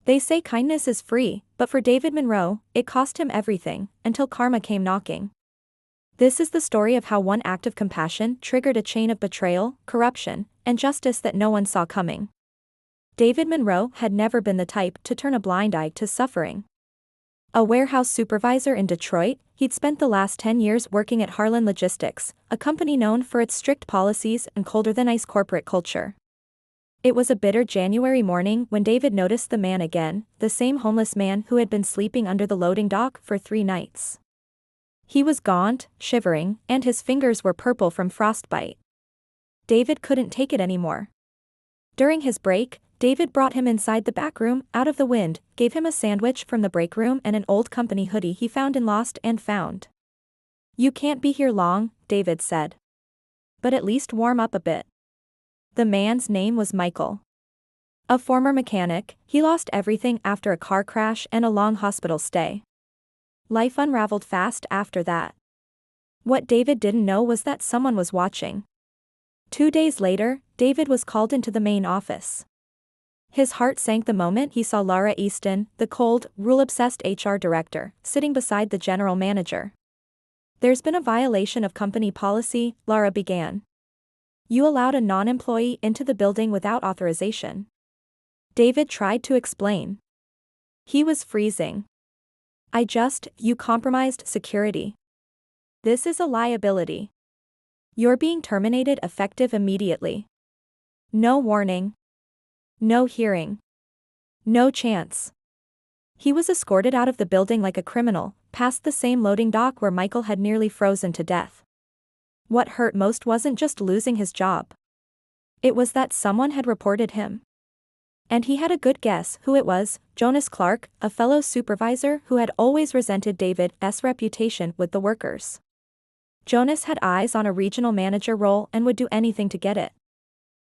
They say kindness is free, but for David Monroe, it cost him everything, until karma came knocking. This is the story of how one act of compassion triggered a chain of betrayal, corruption, and justice that no one saw coming. David Monroe had never been the type to turn a blind eye to suffering. A warehouse supervisor in Detroit, he'd spent the last 10 years working at Harlan Logistics, a company known for its strict policies and colder-than-ice corporate culture. It was a bitter January morning when David noticed the man again, the same homeless man who had been sleeping under the loading dock for 3 nights. He was gaunt, shivering, and his fingers were purple from frostbite. David couldn't take it anymore. During his break, David brought him inside the back room, out of the wind, gave him a sandwich from the break room and an old company hoodie he found in Lost and Found. "You can't be here long," David said. "But at least warm up a bit." The man's name was Michael. A former mechanic, he lost everything after a car crash and a long hospital stay. Life unraveled fast after that. What David didn't know was that someone was watching. 2 days later, David was called into the main office. His heart sank the moment he saw Laura Easton, the cold, rule-obsessed HR director, sitting beside the general manager. "There's been a violation of company policy," Laura began. "You allowed a non-employee into the building without authorization." David tried to explain. He was freezing. You compromised security. This is a liability. You're being terminated effective immediately. No warning. No hearing. No chance." He was escorted out of the building like a criminal, past the same loading dock where Michael had nearly frozen to death. What hurt most wasn't just losing his job. It was that someone had reported him. And he had a good guess who it was: Jonas Clark, a fellow supervisor who had always resented David's reputation with the workers. Jonas had eyes on a regional manager role and would do anything to get it.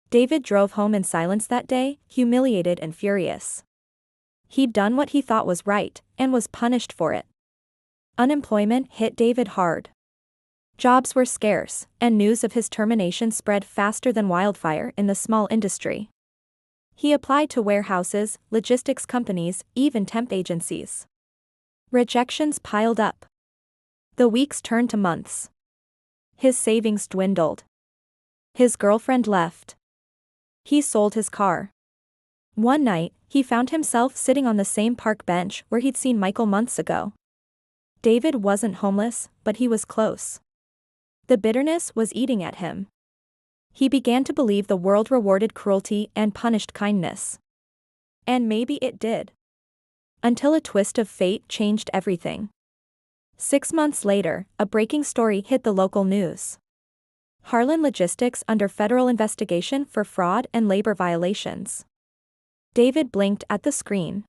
David drove home in silence that day, humiliated and furious. He'd done what he thought was right, and was punished for it. Unemployment hit David hard. Jobs were scarce, and news of his termination spread faster than wildfire in the small industry. He applied to warehouses, logistics companies, even temp agencies. Rejections piled up. The weeks turned to months. His savings dwindled. His girlfriend left. He sold his car. One night, he found himself sitting on the same park bench where he'd seen Michael months ago. David wasn't homeless, but he was close. The bitterness was eating at him. He began to believe the world rewarded cruelty and punished kindness. And maybe it did. Until a twist of fate changed everything. 6 months later, a breaking story hit the local news. Harlan Logistics under federal investigation for fraud and labor violations. David blinked at the screen.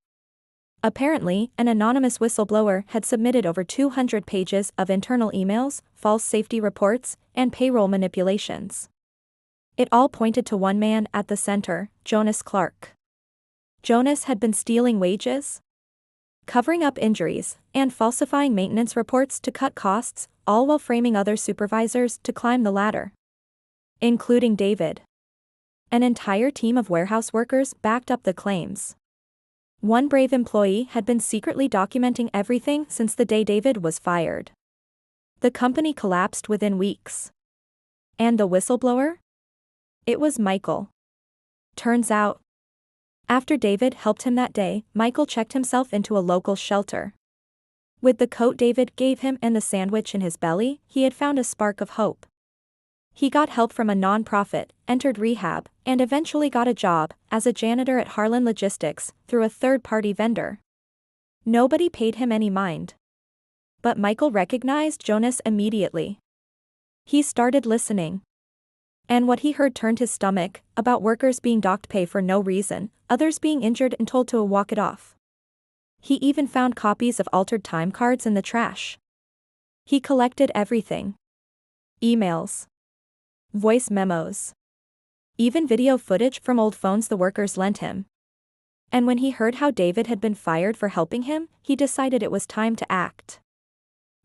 Apparently, an anonymous whistleblower had submitted over 200 pages of internal emails, false safety reports, and payroll manipulations. It all pointed to one man at the center: Jonas Clark. Jonas had been stealing wages, covering up injuries, and falsifying maintenance reports to cut costs, all while framing other supervisors to climb the ladder. Including David. An entire team of warehouse workers backed up the claims. One brave employee had been secretly documenting everything since the day David was fired. The company collapsed within weeks. And the whistleblower? It was Michael. Turns out, after David helped him that day, Michael checked himself into a local shelter. With the coat David gave him and the sandwich in his belly, he had found a spark of hope. He got help from a non-profit, entered rehab, and eventually got a job as a janitor at Harlan Logistics through a third-party vendor. Nobody paid him any mind. But Michael recognized Jonas immediately. He started listening. And what he heard turned his stomach, about workers being docked pay for no reason, others being injured and told to walk it off. He even found copies of altered time cards in the trash. He collected everything. Emails. Voice memos. Even video footage from old phones the workers lent him. And when he heard how David had been fired for helping him, he decided it was time to act.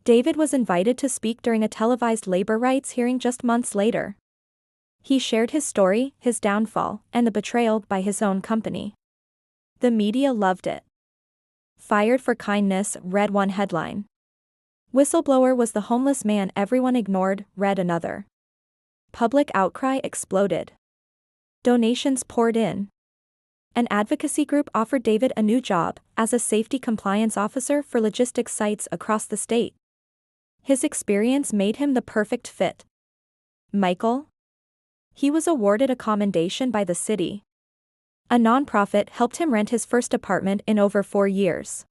David was invited to speak during a televised labor rights hearing just months later. He shared his story, his downfall, and the betrayal by his own company. The media loved it. Fired for kindness, read one headline. Whistleblower was the homeless man everyone ignored, read another. Public outcry exploded. Donations poured in. An advocacy group offered David a new job as a safety compliance officer for logistics sites across the state. His experience made him the perfect fit. Michael? He was awarded a commendation by the city. A nonprofit helped him rent his first apartment in over 4 years.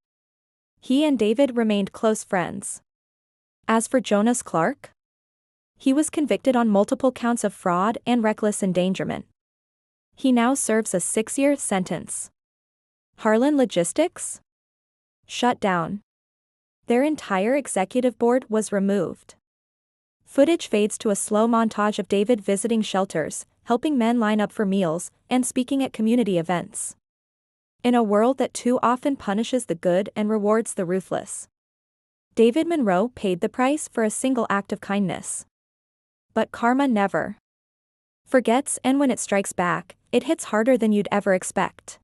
He and David remained close friends. As for Jonas Clark? He was convicted on multiple counts of fraud and reckless endangerment. He now serves a 6-year sentence. Harlan Logistics? Shut down. Their entire executive board was removed. Footage fades to a slow montage of David visiting shelters, helping men line up for meals, and speaking at community events. In a world that too often punishes the good and rewards the ruthless, David Monroe paid the price for a single act of kindness. But karma never forgets, and when it strikes back, it hits harder than you'd ever expect.